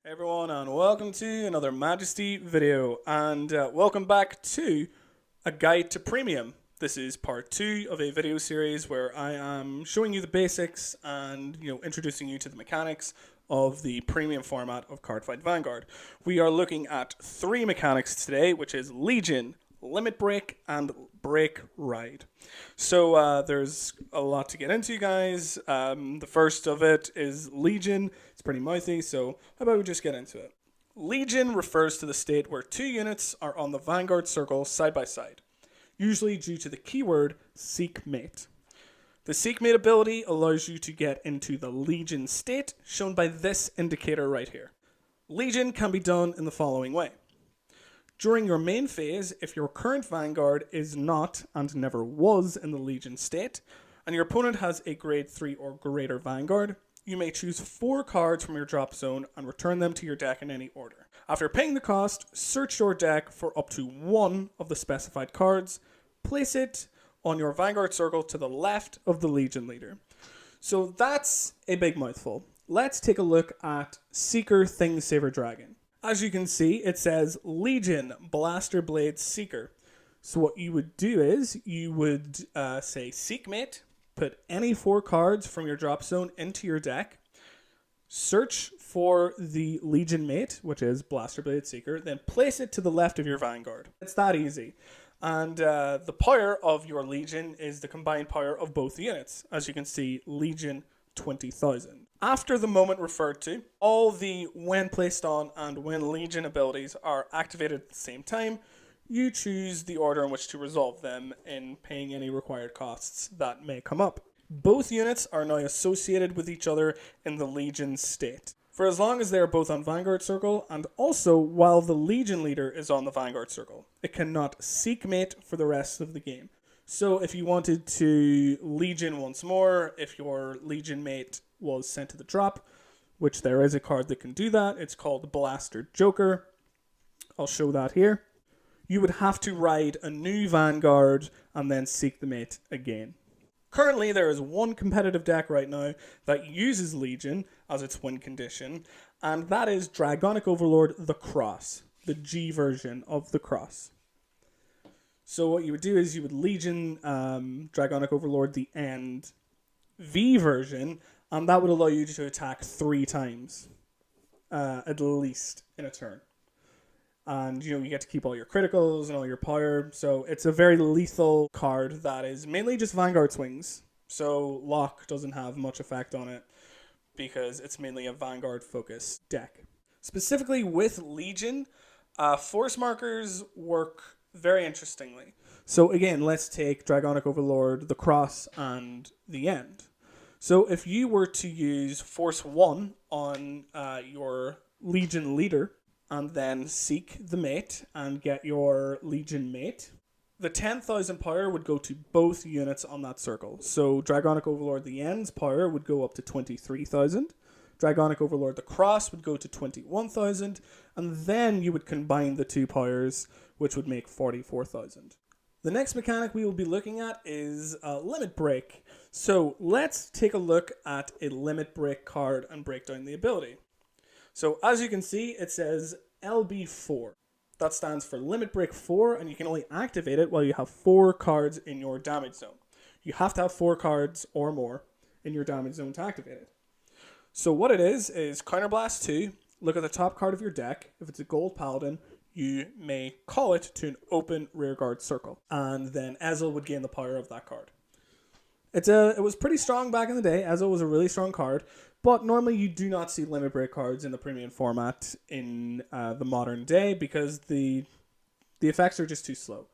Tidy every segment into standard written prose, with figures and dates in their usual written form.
Hey everyone, and welcome to another Majesty video, and welcome back to a guide to premium. This is part 2 of a video series where I am showing you the basics and introducing you to the mechanics of the premium format of Cardfight Vanguard. We are looking at 3 mechanics today, which is Legion, Limit Break, and Break Ride. So there's a lot to get into, guys. The first of it is Legion. It's pretty mouthy, so how about we just get into it? Legion refers to the state where 2 units are on the Vanguard circle side by side, usually due to the keyword Seek Mate. The Seek Mate ability allows you to get into the Legion state, shown by this indicator right here. Legion can be done in the following way. During your main phase, if your current Vanguard is not and never was in the Legion state, and your opponent has a grade 3 or greater Vanguard, you may choose 4 cards from your drop zone and return them to your deck in any order. After paying the cost, search your deck for up to 1 of the specified cards, place it on your Vanguard circle to the left of the Legion leader. So that's a big mouthful. Let's take a look at Seeker Thingsaver Dragon. As you can see, it says Legion Blaster Blade Seeker. So what you would do is you would say Seek Mate, put any 4 cards from your drop zone into your deck, search for the Legion Mate, which is Blaster Blade Seeker, then place it to the left of your Vanguard. It's that easy. And the power of your Legion is the combined power of both units. As you can see, Legion 20,000. After the moment referred to, all the when placed on and when Legion abilities are activated at the same time, you choose the order in which to resolve them in paying any required costs that may come up. Both units are now associated with each other in the Legion state, for as long as they are both on Vanguard Circle, and also while the Legion leader is on the Vanguard Circle. It cannot Seek Mate for the rest of the game. So if you wanted to Legion once more, if your Legion Mate was sent to the drop, which there is a card that can do that, it's called Blaster Joker. I'll show that here. You would have to ride a new Vanguard and then seek the mate again. Currently, there is one competitive deck right now that uses Legion as its win condition, and that is Dragonic Overlord the Cross, the G version of the Cross. So what you would do is you would Legion Dragonic Overlord the End V version, and that would allow you to attack 3 times, at least in a turn. And you get to keep all your criticals and all your power, so it's a very lethal card that is mainly just Vanguard swings. So Lock doesn't have much effect on it because it's mainly a Vanguard focused deck. Specifically with Legion, force markers work very interestingly. So again, let's take Dragonic Overlord, the Cross, and the End. So if you were to use Force 1 on your Legion leader, and then seek the mate and get your Legion mate, the 10,000 power would go to both units on that circle. So Dragonic Overlord the End's power would go up to 23,000. Dragonic Overlord the Cross would go to 21,000. And then you would combine the 2 powers, which would make 44,000. The next mechanic we will be looking at is Limit Break. So let's take a look at a Limit Break card and break down the ability. So as you can see, it says LB4. That stands for Limit Break 4, and you can only activate it while you have 4 cards in your damage zone. You have to have 4 cards or more in your damage zone to activate it. So what it is Counterblast 2, look at the top card of your deck. If it's a gold paladin, you may call it to an open rearguard circle, and then Ezel would gain the power of that card. It was pretty strong back in the day. Ezel was a really strong card, but normally you do not see Limit Break cards in the premium format in the modern day because the effects are just too slow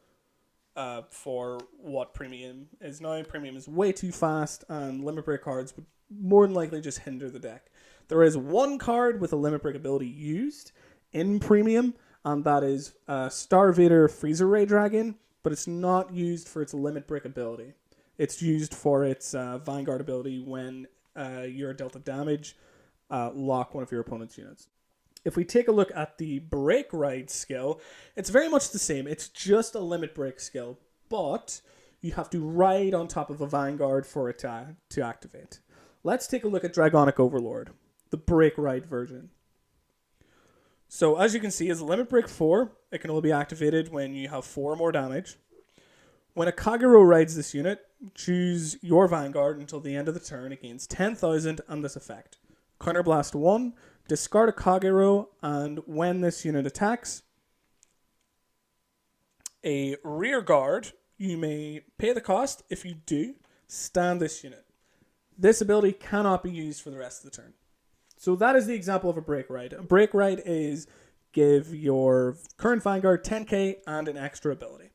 for what premium is now. Premium is way too fast, and Limit Break cards would more than likely just hinder the deck. There is one card with a Limit Break ability used in premium, and that is Starvader Freezer Ray Dragon, but it's not used for its Limit Break ability. It's used for its Vanguard ability when you're dealt damage, lock one of your opponent's units. If we take a look at the Break Ride skill, it's very much the same. It's just a Limit Break skill, but you have to ride on top of a Vanguard for it to activate. Let's take a look at Dragonic Overlord, the Break Ride version. So as you can see, as a limit break 4, it can only be activated when you have 4 or more damage. When a Kagero rides this unit, choose your Vanguard until the end of the turn. It gains 10,000 and this effect. Counterblast 1, discard a Kagero, and when this unit attacks a rear guard, you may pay the cost. If you do, stand this unit. This ability cannot be used for the rest of the turn. So that is the example of a break ride. A break ride is give your current Vanguard 10k and an extra ability.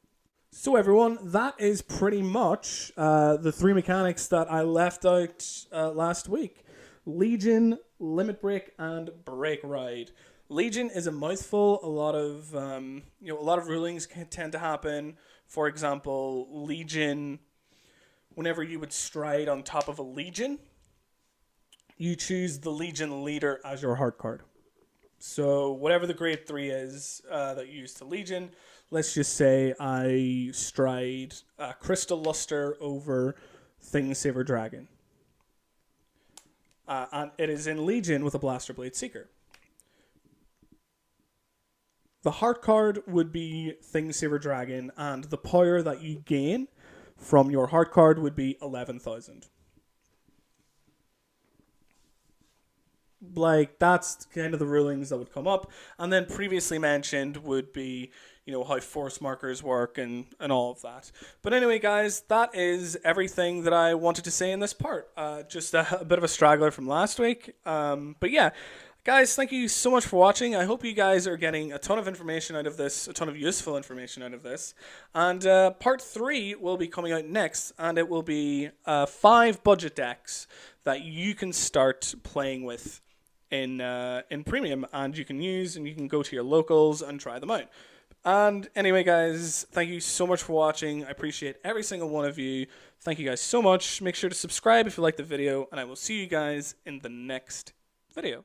So everyone, that is pretty much the 3 mechanics that I left out last week. Legion, Limit Break, and Break Ride. Legion is a mouthful. A lot of rulings can tend to happen. For example, Legion, whenever you would stride on top of a Legion, you choose the Legion leader as your heart card. So whatever the grade 3 is that you use to Legion, let's just say I stride Crystal Luster over Thingsaver Dragon. And it is in Legion with a Blaster Blade Seeker. The heart card would be Thingsaver Dragon, and the power that you gain from your heart card would be 11,000. Like, that's kind of the rulings that would come up. And then previously mentioned would be, how force markers work and all of that. But anyway, guys, that is everything that I wanted to say in this part. Just a bit of a straggler from last week. But yeah, guys, thank you so much for watching. I hope you guys are getting a ton of information out of this, a ton of useful information out of this. And part 3 will be coming out next, and it will be 5 budget decks that you can start playing with in Premium, and you can use, and you can go to your locals and try them out. And anyway, guys, thank you so much for watching. I appreciate every single one of you. Thank you guys so much. Make sure to subscribe if you like the video, and I will see you guys in the next video.